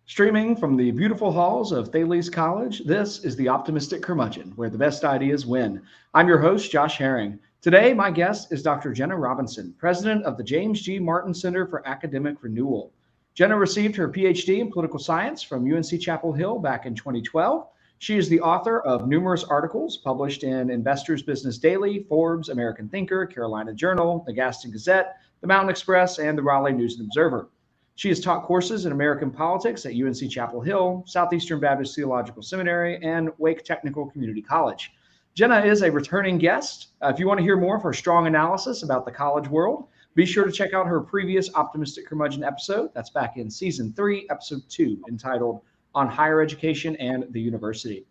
Streaming from the beautiful halls of Thales College, this is the Optimistic Curmudgeon, where the best ideas win. I'm your host, Josh Herring. Today, my guest is Dr. Jenna Robinson, president of the James G. Martin Center for Academic Renewal. Jenna received her PhD in political science from UNC Chapel Hill back in 2012. She is the author of numerous articles published in Investors Business Daily, Forbes, American Thinker, Carolina Journal, the Gaston Gazette, the Mountain Express, and the Raleigh News and Observer. She has taught courses in American politics at UNC Chapel Hill, Southeastern Baptist Theological Seminary, and Wake Technical Community College. Jenna is a returning guest. If you want to hear more of her strong analysis about the college world, be sure to check out her previous Optimistic Curmudgeon episode. That's back in season 3, episode 2, entitled On Higher Education and the University.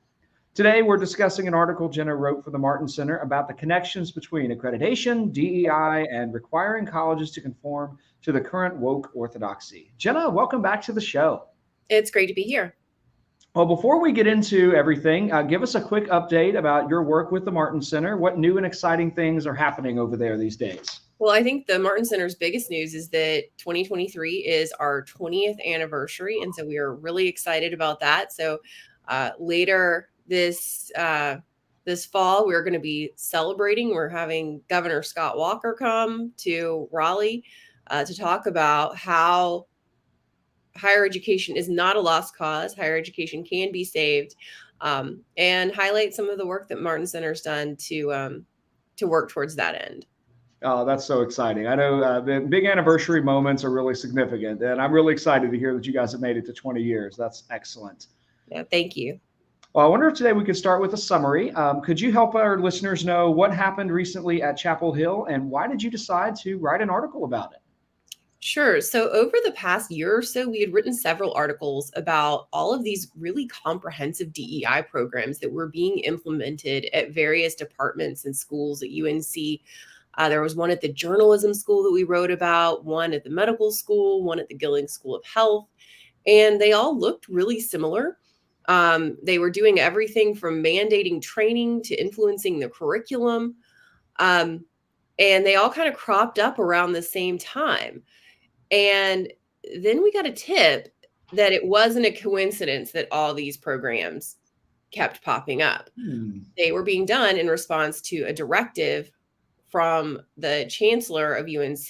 Today, we're discussing an article Jenna wrote for the Martin Center about the connections between accreditation, DEI, and requiring colleges to conform to the current woke orthodoxy. Jenna, welcome back to the show. It's great to be here. Well, before we get into everything, give us a quick update about your work with the Martin Center. What new and exciting things are happening over there these days? Well, I think the Martin Center's biggest news is that 2023 is our 20th anniversary. And so we are really excited about that. So later this fall, we're going to be celebrating. We're having Governor Scott Walker come to Raleigh to talk about how higher education is not a lost cause. Higher education can be saved, and highlight some of the work that Martin Center's done to work towards that end. Oh, that's so exciting. I know the big anniversary moments are really significant, and I'm really excited to hear that you guys have made it to 20 years. That's excellent. Yeah, thank you. Well, I wonder if today we could start with a summary. Could you help our listeners know what happened recently at Chapel Hill, and why did you decide to write an article about it? Sure. So over the past year or so, we had written several articles about all of these really comprehensive DEI programs that were being implemented at various departments and schools at UNC. There was one at the journalism school that we wrote about, one at the medical school, one at the Gilling School of Health, and they all looked really similar. They were doing everything from mandating training to influencing the curriculum. And they all kind of cropped up around the same time. And then we got a tip that it wasn't a coincidence that all these programs kept popping up. They were being done in response to a directive from the chancellor of UNC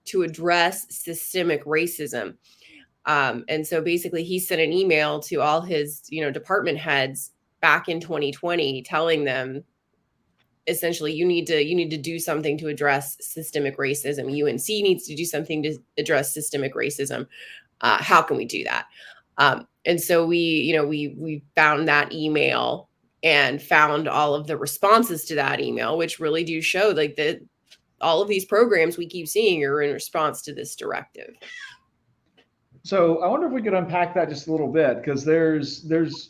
to address systemic racism. And so basically he sent an email to all his, department heads back in 2020, telling them essentially, you need to do something to address systemic racism. UNC needs to do something to address systemic racism. How can we do that? And so we found that email and found all of the responses to that email, which really do show like that all of these programs we keep seeing are in response to this directive. So I wonder if we could unpack that just a little bit, because there's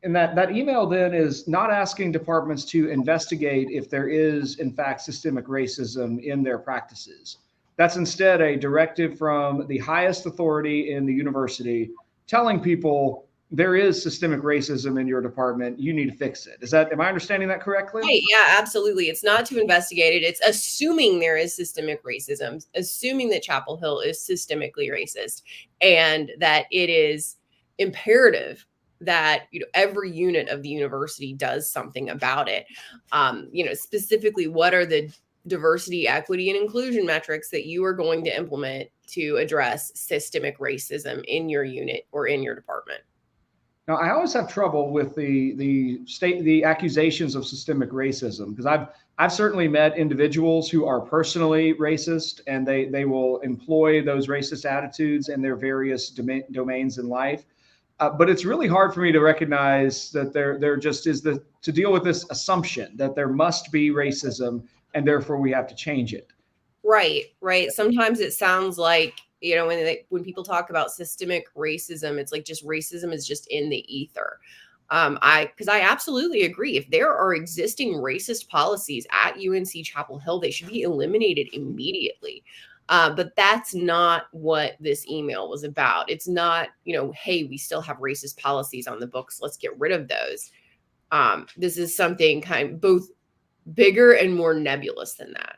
and that email then is not asking departments to investigate if there is in fact systemic racism in their practices. That's instead a directive from the highest authority in the university telling people there is systemic racism in your department. You need to fix it. Am I understanding that correctly? Right, yeah, absolutely. It's not to investigate it. It's assuming there is systemic racism, assuming that Chapel Hill is systemically racist, and that it is imperative that every unit of the university does something about it. Specifically, what are the diversity, equity, and inclusion metrics that you are going to implement to address systemic racism in your unit or in your department? Now, I always have trouble with the accusations of systemic racism, because I've certainly met individuals who are personally racist, and they will employ those racist attitudes in their various domains in life. But it's really hard for me to recognize that there just is to deal with this assumption that there must be racism and therefore we have to change it. Right. Sometimes it sounds like, when people talk about systemic racism, it's like just racism is just in the ether. Because I absolutely agree. If there are existing racist policies at UNC Chapel Hill, they should be eliminated immediately. But that's not what this email was about. It's not, hey, we still have racist policies on the books. Let's get rid of those. This is something kind of both bigger and more nebulous than that.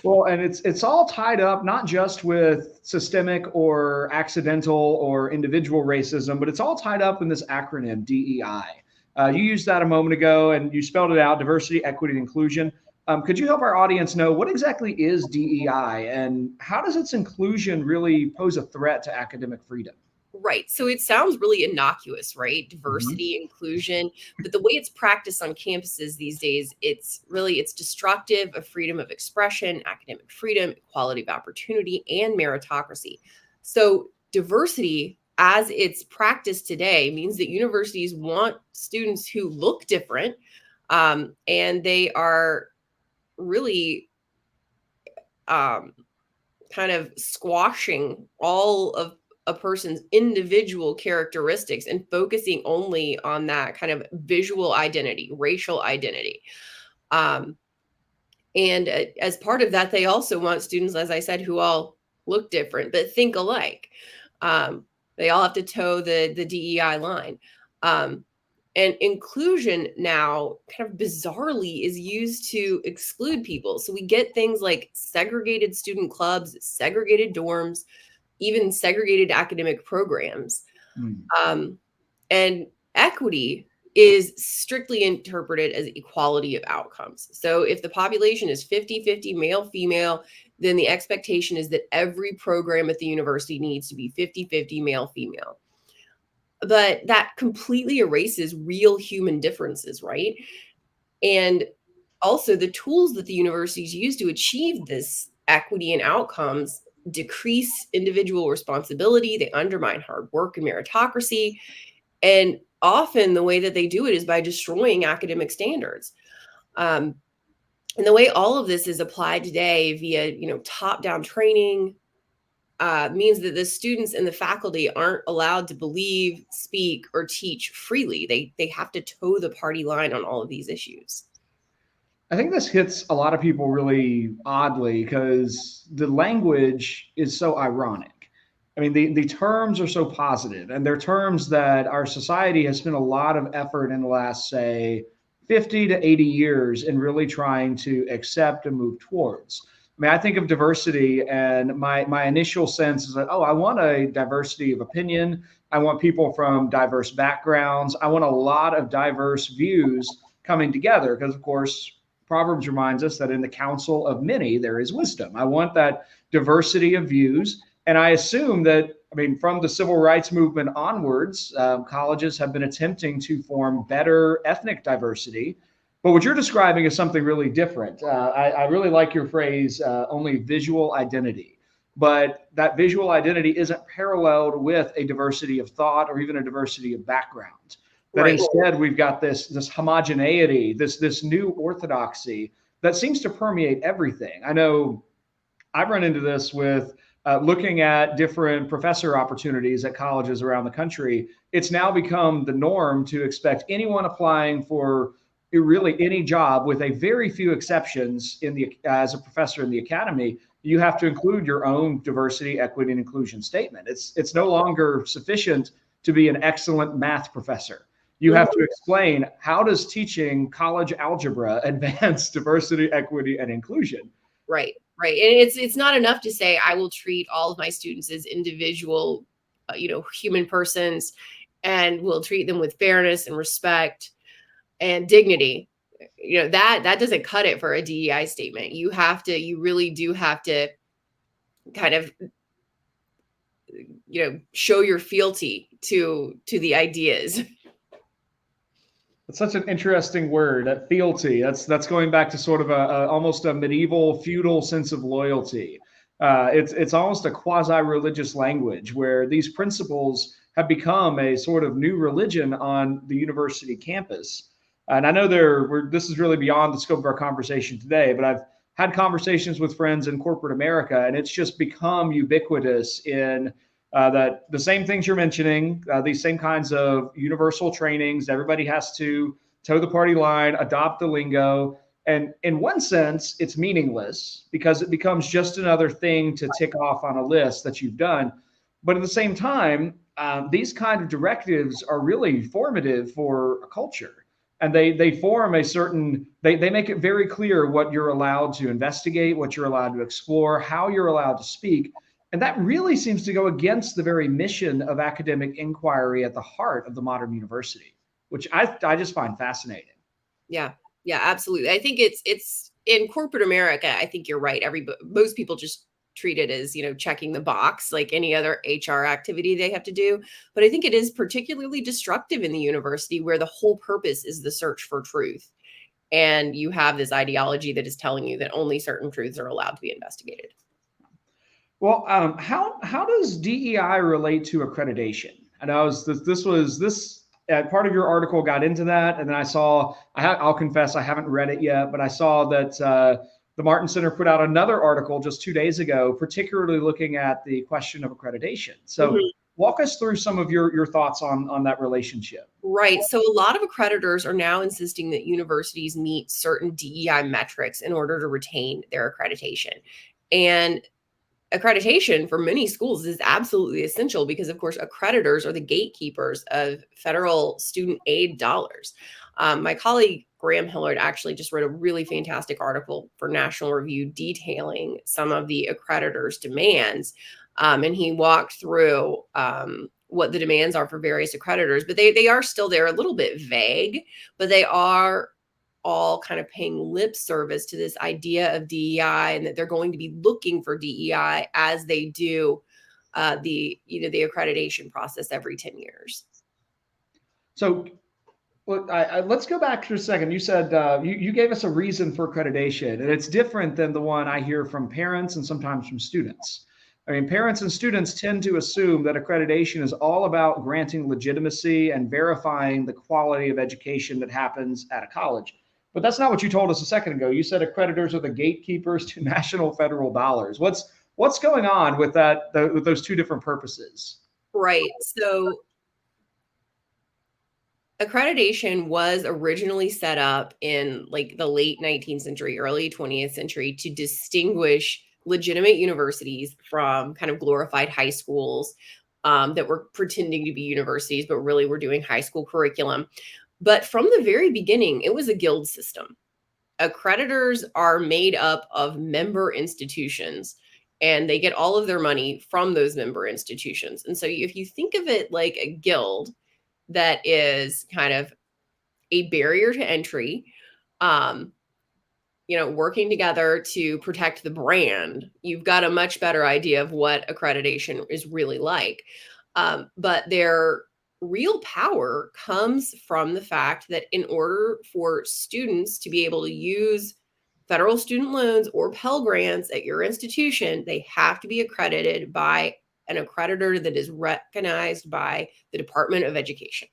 Well, and it's all tied up not just with systemic or accidental or individual racism, but it's all tied up in this acronym DEI. You used that a moment ago, and you spelled it out: diversity, equity, and inclusion. Could you help our audience know what exactly is DEI, and how does its inclusion really pose a threat to academic freedom? Right. So it sounds really innocuous, right? Mhm. Diversity, inclusion, but the way it's practiced on campuses these days, it's destructive of freedom of expression, academic freedom, equality of opportunity, and meritocracy. So diversity as it's practiced today means that universities want students who look different, and they are really um, kind of squashing all of a person's individual characteristics and focusing only on that kind of visual identity, racial identity. Um, and as part of that, they also want students, as I said, who all look different but think alike. Um, they all have to toe the DEI line. Um, and inclusion now, kind of bizarrely, is used to exclude people. So we get things like segregated student clubs, segregated dorms, even segregated academic programs. Mm. Um, and equity is strictly interpreted as equality of outcomes. So if the population is 50-50 male, female, then the expectation is that every program at the university needs to be 50-50 male, female. But that completely erases real human differences, right? And also the tools that the universities use to achieve this equity and outcomes decrease individual responsibility, they undermine hard work and meritocracy, and often the way that they do it is by destroying academic standards. Um, and the way all of this is applied today via, top-down training, means that the students and the faculty aren't allowed to believe, speak, or teach freely. They have to toe the party line on all of these issues. I think this hits a lot of people really oddly because the language is so ironic. I mean, the terms are so positive, and they're terms that our society has spent a lot of effort in the last, say, 50 to 80 years in really trying to accept and move towards. I mean, I think of diversity, and my initial sense is that, oh, I want a diversity of opinion. I want people from diverse backgrounds. I want a lot of diverse views coming together because, of course, Proverbs reminds us that in the counsel of many, there is wisdom. I want that diversity of views. And I assume that, I mean, from the civil rights movement onwards, colleges have been attempting to form better ethnic diversity. But what you're describing is something really different. I really like your phrase, only visual identity. But that visual identity isn't paralleled with a diversity of thought or even a diversity of background, that Right. instead we've got this homogeneity, this new orthodoxy that seems to permeate everything. I know I've run into this with looking at different professor opportunities at colleges around the country. It's now become the norm to expect anyone applying for really any job, with a very few exceptions, in the as a professor in the academy, you have to include your own diversity, equity, and inclusion statement. It's no longer sufficient to be an excellent math professor. You have to Mhm. explain, how does teaching college algebra advance diversity, equity, and inclusion? Right, right. And it's not enough to say I will treat all of my students as individual, human persons, and will treat them with fairness and respect and dignity. That doesn't cut it for a DEI statement. You really do have to kind of, show your fealty to the ideas. It's such an interesting word, that fealty. That's going back to sort of almost a medieval feudal sense of loyalty. It's almost a quasi-religious language where these principles have become a sort of new religion on the university campus. And I know this is really beyond the scope of our conversation today, but I've had conversations with friends in corporate America, and it's just become ubiquitous in that the same things you're mentioning, these same kinds of universal trainings. Everybody has to toe the party line, adopt the lingo. And in one sense, it's meaningless because it becomes just another thing to tick off on a list that you've done. But at the same time, these kind of directives are really formative for a culture. and they form a certain, they make it very clear what you're allowed to investigate, what you're allowed to explore, how you're allowed to speak. And that really seems to go against the very mission of academic inquiry at the heart of the modern university, which I just find fascinating. Yeah, yeah, absolutely. I think it's in corporate America. I think you're right. Most people just treat it as, checking the box like any other HR activity they have to do. But I think it is particularly destructive in the university where the whole purpose is the search for truth. And you have this ideology that is telling you that only certain truths are allowed to be investigated. Well, how does DEI relate to accreditation? I know this part of your article got into that, and then I'll confess I haven't read it yet, but I saw that the Martin Center put out another article just 2 days ago, particularly looking at the question of accreditation. So walk us through some of your thoughts on that relationship. Right. So a lot of accreditors are now insisting that universities meet certain DEI metrics in order to retain their accreditation. And accreditation for many schools is absolutely essential because, of course, accreditors are the gatekeepers of federal student aid dollars. My colleague Graham Hillard actually just wrote a really fantastic article for National Review detailing some of the accreditors' demands. And he walked through what the demands are for various accreditors, but they are still there, a little bit vague, but they are all kind of paying lip service to this idea of DEI and that they're going to be looking for DEI as they do the accreditation process every 10 years. So let's go back for a second. You said you gave us a reason for accreditation, and it's different than the one I hear from parents and sometimes from students. I mean, parents and students tend to assume that accreditation is all about granting legitimacy and verifying the quality of education that happens at a college. But that's not what you told us a second ago. You said accreditors are the gatekeepers to national federal dollars. What's going on with that, with those two different purposes? Right. So accreditation was originally set up in like the late 19th century, early 20th century to distinguish legitimate universities from kind of glorified high schools that were pretending to be universities, but really were doing high school curriculum. But from the very beginning, it was a guild system. Accreditors are made up of member institutions, and they get all of their money from those member institutions. And so if you think of it like a guild that is kind of a barrier to entry, working together to protect the brand, you've got a much better idea of what accreditation is really like. But their real power comes from the fact that in order for students to be able to use federal student loans or Pell Grants at your institution, they have to be accredited by an accreditor that is recognized by the Department of Education.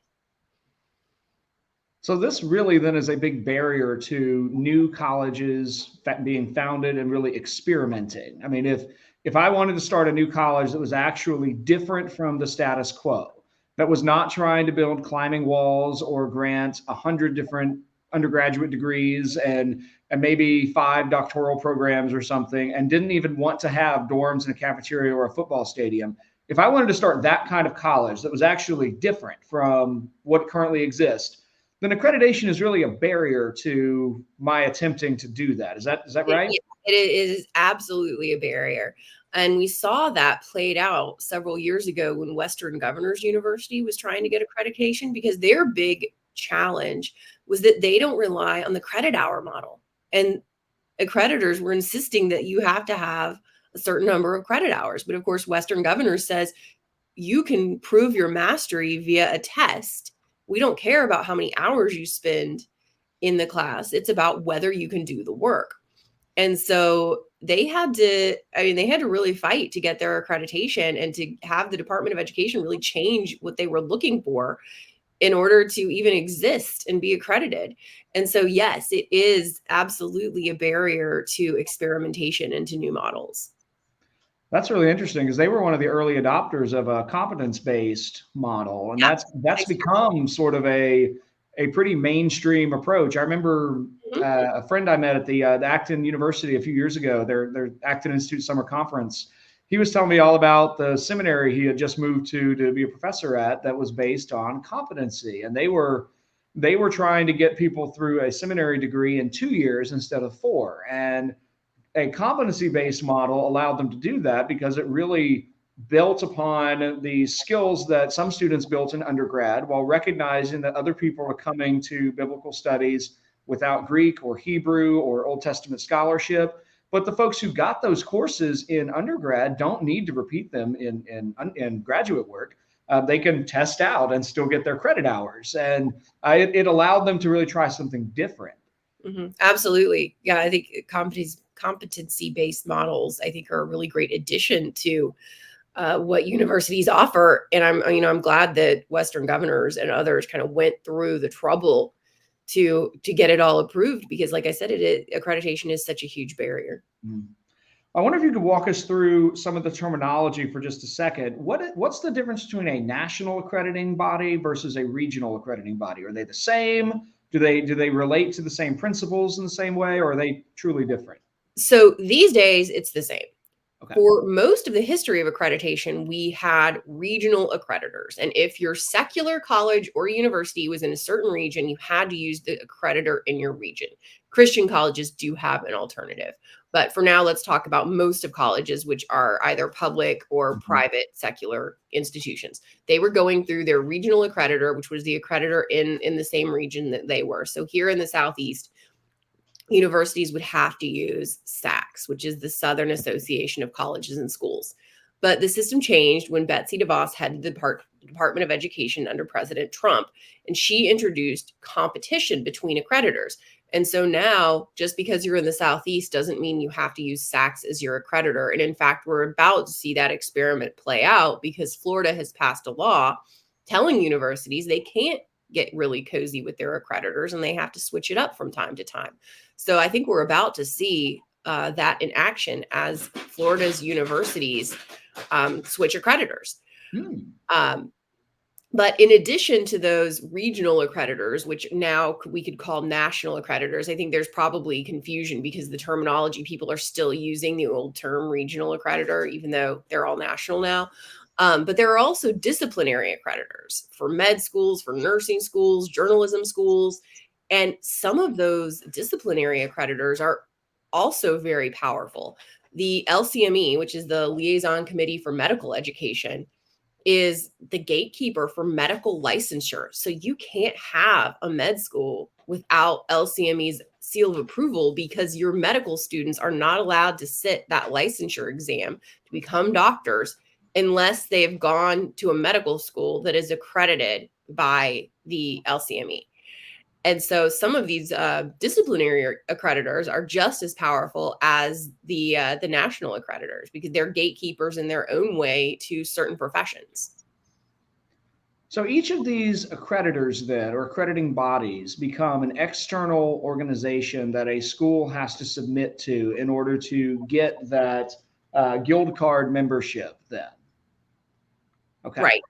So this really then is a big barrier to new colleges being founded and really experimenting. I mean, if I wanted to start a new college that was actually different from the status quo, that was not trying to build climbing walls or grant 100 different undergraduate degrees and maybe 5 doctoral programs or something, and didn't even want to have dorms and a cafeteria or a football stadium. If I wanted to start that kind of college that was actually different from what currently exists, then accreditation is really a barrier to my attempting to do that. Is that right? It is absolutely a barrier. And we saw that played out several years ago when Western Governors University was trying to get accreditation, because their big challenge was that they don't rely on the credit hour model. And accreditors were insisting that you have to have a certain number of credit hours. But of course, Western Governors says you can prove your mastery via a test. We don't care about how many hours you spend in the class. It's about whether you can do the work. And so they had to really fight to get their accreditation and to have the Department of Education really change what they were looking for in order to even exist and be accredited. And so, yes, it is absolutely a barrier to experimentation and to new models. That's really interesting because they were one of the early adopters of a competence-based model, and that's become sort of a pretty mainstream approach. I remember a friend I met at the Acton University a few years ago, their Acton Institute Summer Conference. He was telling me all about the seminary he had just moved to be a professor at that was based on competency, and they were they were trying to get people through a seminary degree in 2 years instead of 4. And a competency-based model allowed them to do that because it really built upon the skills that some students built in undergrad, while recognizing that other people are coming to biblical studies without Greek or Hebrew or Old Testament scholarship. But the folks who got those courses in undergrad don't need to repeat them in graduate work. They can test out and still get their credit hours. And it allowed them to really try something different. Absolutely. Yeah, I think competency-based models, I think, are a really great addition to what universities offer. And I'm glad that Western governors and others kind of went through the trouble to get it all approved, because like I said, accreditation is such a huge barrier. I wonder if you could walk us through some of the terminology for just a second. What's the difference between a national accrediting body versus a regional accrediting body? Are they the same? Do they relate to the same principles in the same way, or are they truly different? So these days it's the same. Okay. For most of the history of accreditation, we had regional accreditors. And if your secular college or university was in a certain region, you had to use the accreditor in your region. Christian colleges do have an alternative. But for now, let's talk about most of colleges, which are either public or private secular institutions. They were going through their regional accreditor, which was the accreditor in the same region that they were. So here in the Southeast, universities would have to use SACS, which is the Southern Association of Colleges and Schools. But the system changed when Betsy DeVos headed the Department of Education under President Trump, and she introduced competition between accreditors. And so now, just because you're in the Southeast doesn't mean you have to use SACS as your accreditor. And in fact, we're about to see that experiment play out, because Florida has passed a law telling universities they can't get really cozy with their accreditors and they have to switch it up from time to time. So I think we're about to see that in action as Florida's universities switch accreditors. But in addition to those regional accreditors, which now we could call national accreditors, I think there's probably confusion because the terminology, people are still using the old term regional accreditor, even though they're all national now. But there are also disciplinary accreditors for med schools, for nursing schools, journalism schools. And some of those disciplinary accreditors are also very powerful. The LCME, which is the Liaison Committee for Medical Education, is the gatekeeper for medical licensure. So you can't have a med school without LCME's seal of approval, because your medical students are not allowed to sit that licensure exam to become doctors unless they've gone to a medical school that is accredited by the LCME. And so some of these disciplinary accreditors are just as powerful as the national accreditors, because they're gatekeepers in their own way to certain professions. So each of these accreditors then, or accrediting bodies, become an external organization that a school has to submit to in order to get that guild card membership then. Okay. Right.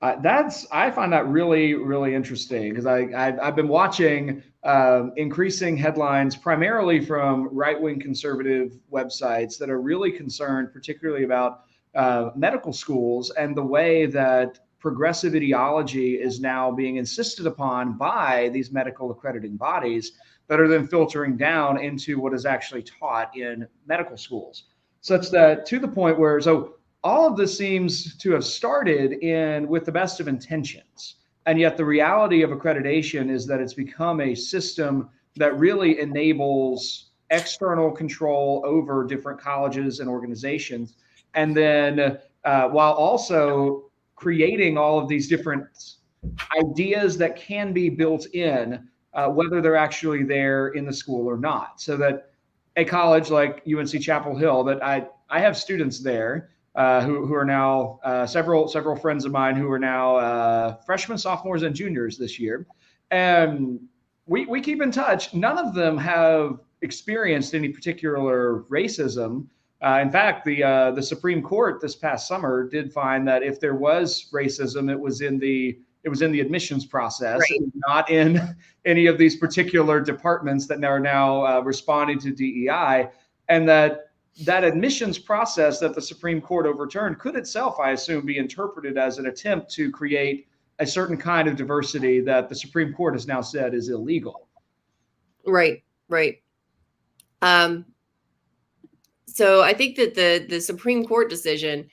I find that really, really interesting, because I've been watching increasing headlines primarily from right-wing conservative websites that are really concerned, particularly about medical schools and the way that progressive ideology is now being insisted upon by these medical accrediting bodies that are then filtering down into what is actually taught in medical schools, such that to the point where all of this seems to have started with the best of intentions. And yet the reality of accreditation is that it's become a system that really enables external control over different colleges and organizations. And then while also creating all of these different ideas that can be built in, whether they're actually there in the school or not. So that a college like UNC Chapel Hill, that I have students there, who are now several friends of mine who are now freshmen, sophomores, and juniors this year. And we keep in touch. None of them have experienced any particular racism. In fact, the Supreme Court this past summer did find that if there was racism, it was in the admissions process, Right. not in any of these particular departments that are now responding to DEI, and that admissions process that the Supreme Court overturned could itself, I assume, be interpreted as an attempt to create a certain kind of diversity that the Supreme Court has now said is illegal. Right. So I think that the Supreme Court decision,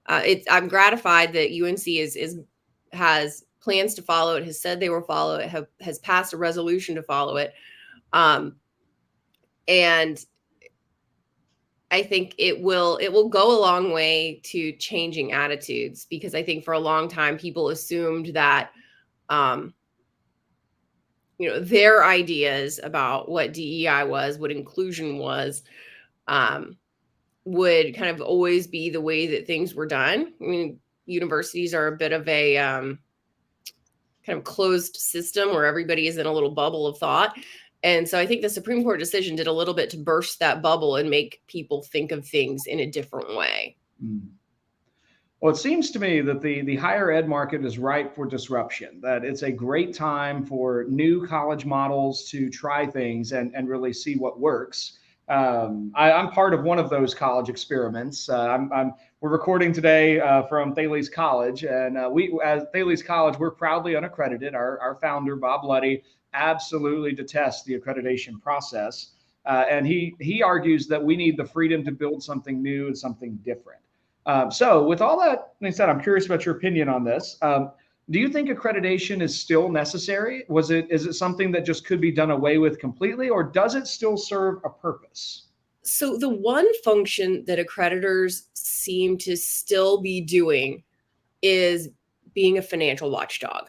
I'm gratified that UNC has plans to follow it, has said they will follow it, has passed a resolution to follow it, and I think it will go a long way to changing attitudes, because I think for a long time people assumed that their ideas about what DEI was, what inclusion was, would kind of always be the way that things were done. I mean, universities are a bit of a kind of closed system where everybody is in a little bubble of thought. And so I think the Supreme Court decision did a little bit to burst that bubble and make people think of things in a different way. Well, it seems to me that the higher ed market is ripe for disruption, that it's a great time for new college models to try things and really see what works. I'm part of one of those college experiments. We're recording today from Thales College, and we, as Thales College, we're proudly unaccredited. Our founder, Bob Luddy, absolutely detests the accreditation process, and he argues that we need the freedom to build something new and something different. So, with all that being said, I'm curious about your opinion on this. Do you think accreditation is still necessary? Is it something that just could be done away with completely, or does it still serve a purpose? So the one function that accreditors seem to still be doing is being a financial watchdog.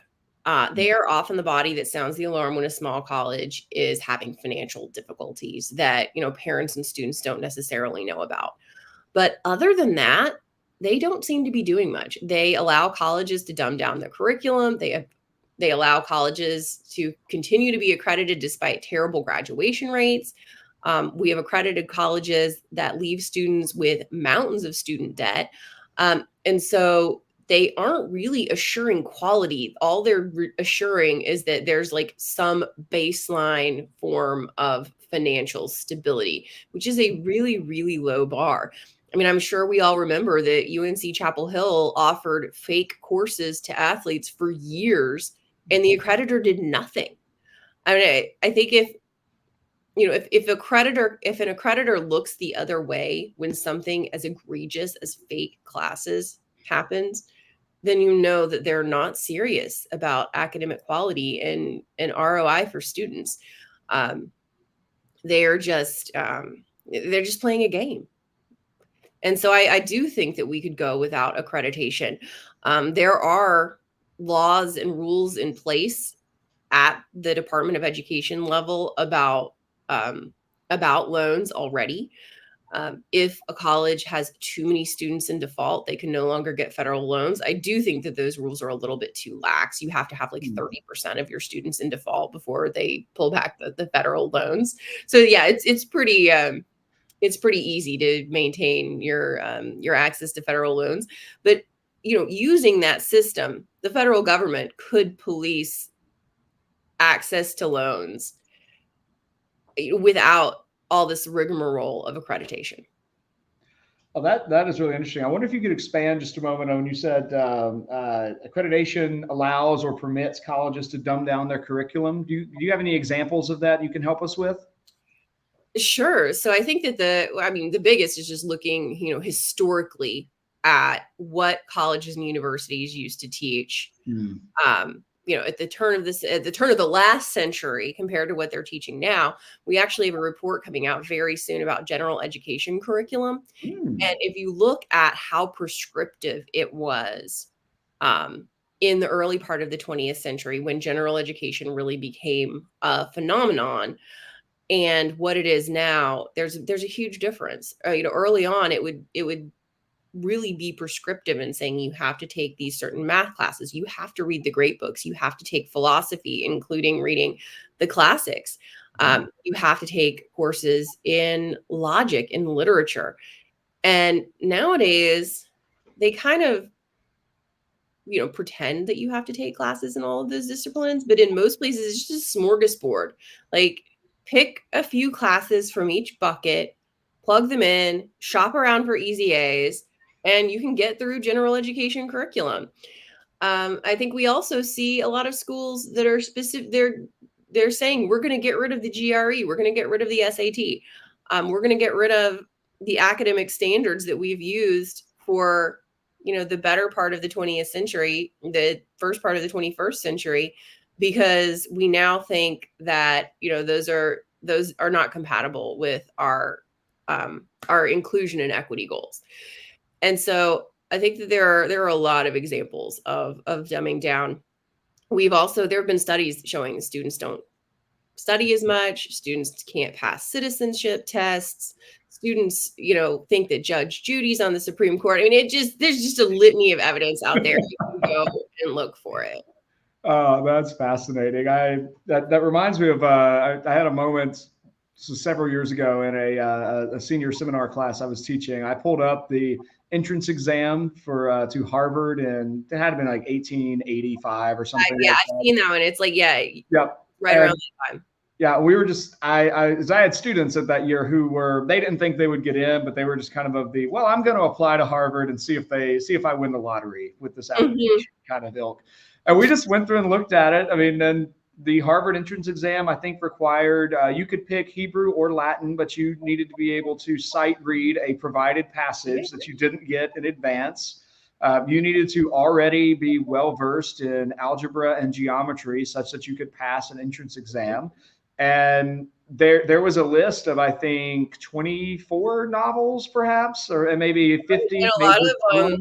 They are often the body that sounds the alarm when a small college is having financial difficulties that parents and students don't necessarily know about. But other than that, they don't seem to be doing much. They allow colleges to dumb down their curriculum. They allow colleges to continue to be accredited despite terrible graduation rates. We have accredited colleges that leave students with mountains of student debt. And so they aren't really assuring quality. All they're assuring is that there's like some baseline form of financial stability, which is a really, really low bar. I mean, I'm sure we all remember that UNC Chapel Hill offered fake courses to athletes for years, and the accreditor did nothing. I mean, I think if an accreditor looks the other way when something as egregious as fake classes happens, then you know that they're not serious about academic quality and ROI for students. They're just playing a game. And so I do think that we could go without accreditation. There are laws and rules in place at the Department of Education level about loans already. If a college has too many students in default, they can no longer get federal loans. I do think that those rules are a little bit too lax. You have to have like 30% of your students in default before they pull back the federal loans. So yeah, it's pretty easy to maintain your access to federal loans. But using that system, the federal government could police access to loans without all this rigmarole of accreditation. Oh, that is really interesting. I wonder if you could expand just a moment on when you said accreditation allows or permits colleges to dumb down their curriculum. Do you have any examples of that you can help us with? Sure. So I think that the biggest is just looking, historically at what colleges and universities used to teach. At the turn of the last century compared to what they're teaching now. We actually have a report coming out very soon about general education curriculum. And if you look at how prescriptive it was in the early part of the 20th century, when general education really became a phenomenon, and what it is now, there's a huge difference. Early on, it would really be prescriptive in saying you have to take these certain math classes, you have to read the great books, you have to take philosophy, including reading the classics, you have to take courses in logic and literature. And nowadays, they kind of pretend that you have to take classes in all of those disciplines, but in most places, it's just a smorgasbord. Like, pick a few classes from each bucket, plug them in, shop around for easy A's, and you can get through general education curriculum. I think we also see a lot of schools that are specific. They're saying we're going to get rid of the GRE. We're going to get rid of the SAT. We're going to get rid of the academic standards that we've used for, the better part of the 20th century, the first part of the 21st century, because we now think that, those are not compatible with our inclusion and equity goals. And so I think that there are a lot of examples of dumbing down. There have been studies showing students don't study as much. Students can't pass citizenship tests. Students, think that Judge Judy's on the Supreme Court. I mean, there's just a litany of evidence out there. You can go and look for it. That's fascinating. That reminds me of I had a moment several years ago in a senior seminar class I was teaching. I pulled up the entrance exam for to Harvard, and it had been like 1885 or something. Yeah, like I've seen that one. It's like, yep, right around that time. Yeah, we were just I had students at that year who they didn't think they would get in, but they were just kind of the, well, I'm going to apply to Harvard and see if I win the lottery with this application kind of ilk. And we just went through and looked at it. I mean, then the Harvard entrance exam, I think, required you could pick Hebrew or Latin, but you needed to be able to sight read a provided passage that you didn't get in advance. You needed to already be well versed in algebra and geometry such that you could pass an entrance exam. And there was a list of, I think, 24 novels, perhaps, or maybe 50. And a lot of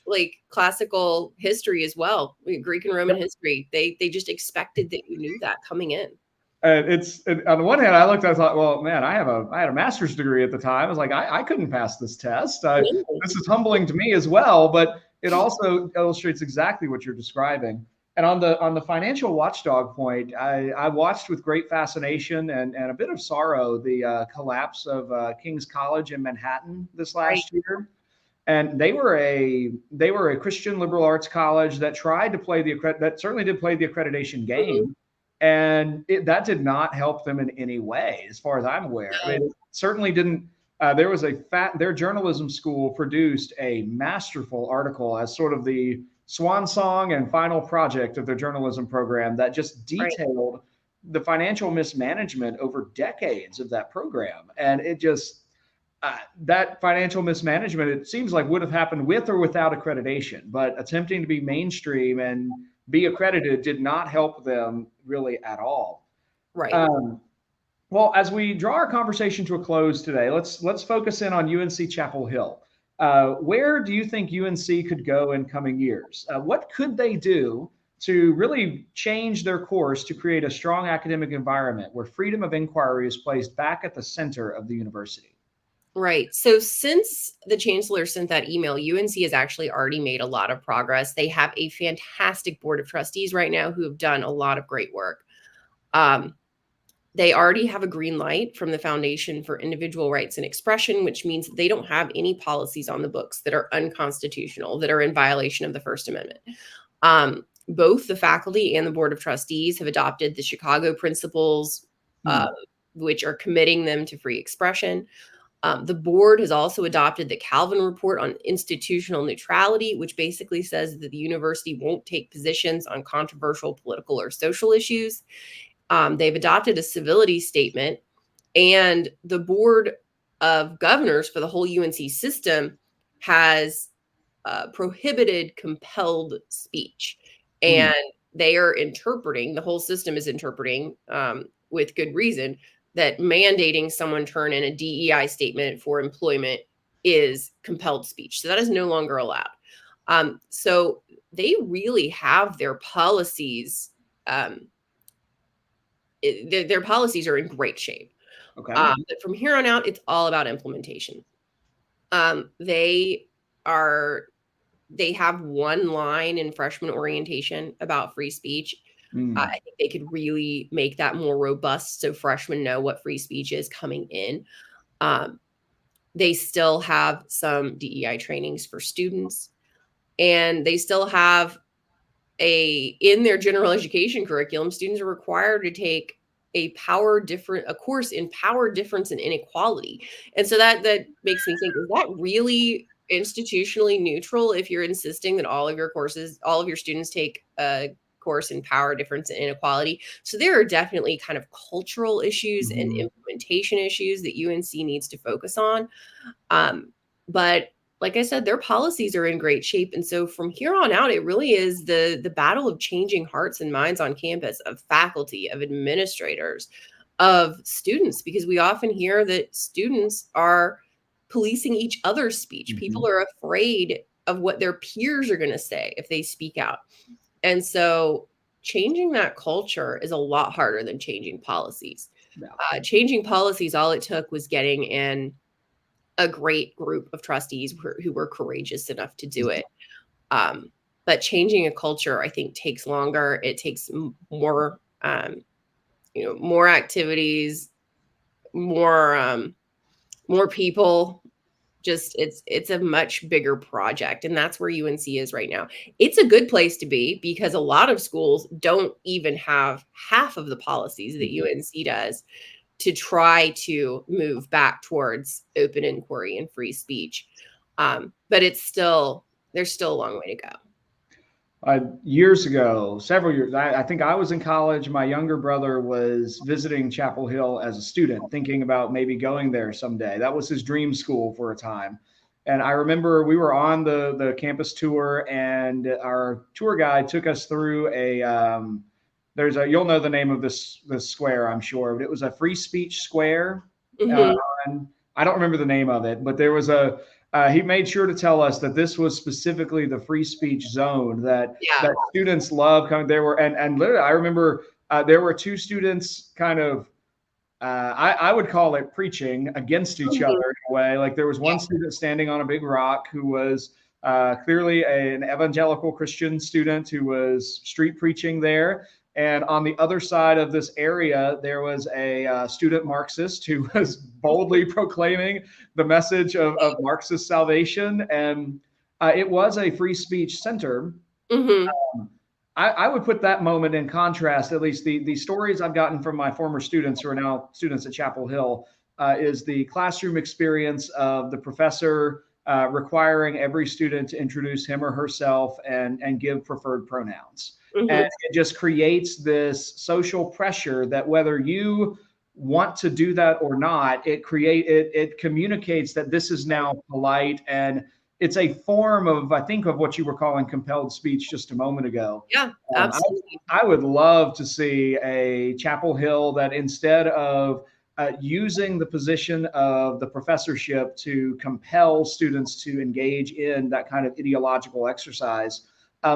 like classical history as well, Greek and Roman history. They just expected that you knew that coming in. And on the one hand, I thought, well, man, I had a master's degree at the time. I was like, I couldn't pass this test. This is humbling to me as well, but it also illustrates exactly what you're describing. And on the financial watchdog point, I watched with great fascination and a bit of sorrow the collapse of King's College in Manhattan this last year. And they were a Christian liberal arts college that tried to play that certainly did play the accreditation game, and that did not help them in any way, as far as I'm aware. I mean, it certainly didn't. There was their journalism school produced a masterful article as sort of the swan song and final project of their journalism program that just detailed the financial mismanagement over decades of that program. And it just, that financial mismanagement, it seems like, would have happened with or without accreditation, but attempting to be mainstream and be accredited did not help them really at all. Right. Well, as we draw our conversation to a close today, let's focus in on UNC Chapel Hill. Where do you think UNC could go in coming years? What could they do to really change their course to create a strong academic environment where freedom of inquiry is placed back at the center of the university? Right. So since the chancellor sent that email, UNC has actually already made a lot of progress. They have a fantastic board of trustees right now who have done a lot of great work. They already have a green light from the Foundation for Individual Rights and Expression, which means they don't have any policies on the books that are unconstitutional, that are in violation of the First Amendment. Both the faculty and the board of trustees have adopted the Chicago principles, which are committing them to free expression. The board has also adopted the Calvin Report on Institutional Neutrality, which basically says that the university won't take positions on controversial political or social issues. They've adopted a civility statement, and the board of governors for the whole UNC system has prohibited compelled speech. And they are interpreting, the whole system is interpreting with good reason, that mandating someone turn in a DEI statement for employment is compelled speech. So that is no longer allowed. So they really have their policies. Their policies are in great shape. Okay. But from here on out, it's all about implementation. They have one line in freshman orientation about free speech. I think they could really make that more robust so freshmen know what free speech is coming in. They still have some DEI trainings for students, and they still have in their general education curriculum, students are required to take a course in power, difference, and inequality. And so that makes me think, is that really institutionally neutral if you're insisting that all of your students take a course in power, difference, and inequality. So there are definitely kind of cultural issues and implementation issues that UNC needs to focus on. But like I said, their policies are in great shape. And so from here on out, it really is the battle of changing hearts and minds on campus, of faculty, of administrators, of students, because we often hear that students are policing each other's speech. People are afraid of what their peers are going to say if they speak out. And so changing that culture is a lot harder than changing policies. Changing policies, all it took was getting in a great group of trustees who were courageous enough to do it. But changing a culture, I think, takes longer. It takes more, more activities, more people. Just it's a much bigger project, and that's where UNC is right now. It's a good place to be because a lot of schools don't even have half of the policies that UNC does to try to move back towards open inquiry and free speech. But there's still a long way to go. Years ago, several years, I think I was in college. My younger brother was visiting Chapel Hill as a student, thinking about maybe going there someday. That was his dream school for a time. And I remember we were on the campus tour, and our tour guide took us through you'll know the name of this square, I'm sure, but it was a free speech square. And I don't remember the name of it, but there was he made sure to tell us that this was specifically the free speech zone that students love coming. There were, and literally, I remember there were two students kind of, I would call it preaching against each other in a way. Like there was one student standing on a big rock who was clearly an evangelical Christian student who was street preaching there. And on the other side of this area, there was a student Marxist who was boldly proclaiming the message of Marxist salvation. And it was a free speech center. I would put that moment in contrast, at least the stories I've gotten from my former students who are now students at Chapel Hill, is the classroom experience of the professor requiring every student to introduce him or herself and give preferred pronouns. And it just creates this social pressure that whether you want to do that or not, it communicates that this is now polite, and it's a form of, I think, of what you were calling compelled speech just a moment ago. Yeah, absolutely. I would love to see a Chapel Hill that instead of using the position of the professorship to compel students to engage in that kind of ideological exercise,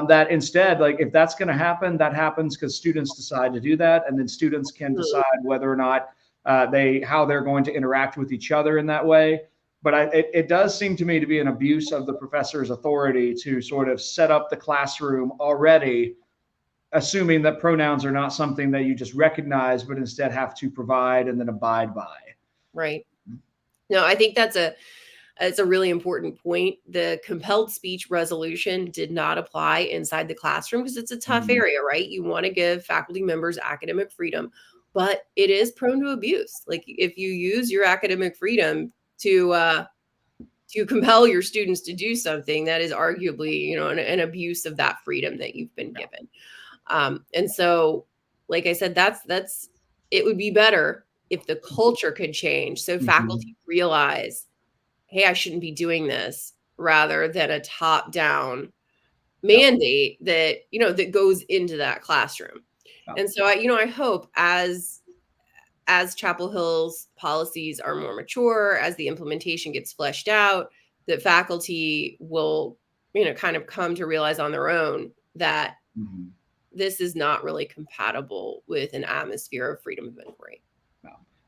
that instead, like if that's going to happen, that happens because students decide to do that, and then students can decide whether or not how they're going to interact with each other in that way. But it does seem to me to be an abuse of the professor's authority to sort of set up the classroom already, assuming that pronouns are not something that you just recognize, but instead have to provide and then abide by. Right. No, I think that's a really important point. The compelled speech resolution did not apply inside the classroom because it's a tough area, right? You want to give faculty members academic freedom, but it is prone to abuse. Like if you use your academic freedom to compel your students to do something, that is arguably, an abuse of that freedom that you've been given. And so, like I said, it would be better if the culture could change. So faculty realize, hey, I shouldn't be doing this, rather than a top-down mandate that, that goes into that classroom. And so I hope as Chapel Hill's policies are more mature, as the implementation gets fleshed out, that faculty will, kind of come to realize on their own that this is not really compatible with an atmosphere of freedom of inquiry.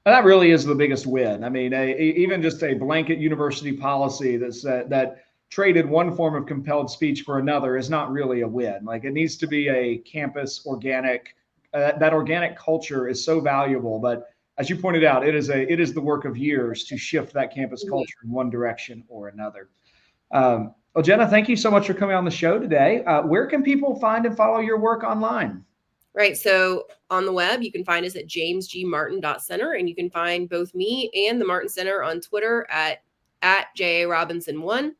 And that really is the biggest win. I mean, even just a blanket university policy that traded one form of compelled speech for another is not really a win. Like it needs to be a campus organic. That organic culture is so valuable, but as you pointed out, it is the work of years to shift that campus culture in one direction or another. Well, Jenna, thank you so much for coming on the show today. Where can people find and follow your work online? Right. So on the web, you can find us at jamesgmartin.center, and you can find both me and the Martin Center on Twitter at JA Robinson1.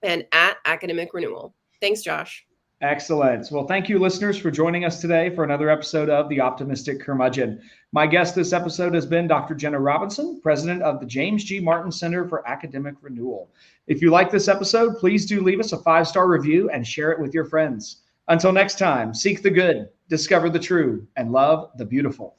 and at Academic Renewal. Thanks, Josh. Excellent. Well, thank you, listeners, for joining us today for another episode of The Optimistic Curmudgeon. My guest this episode has been Dr. Jenna Robinson, president of the James G. Martin Center for Academic Renewal. If you like this episode, please do leave us a 5-star review and share it with your friends. Until next time, seek the good, discover the true, and love the beautiful.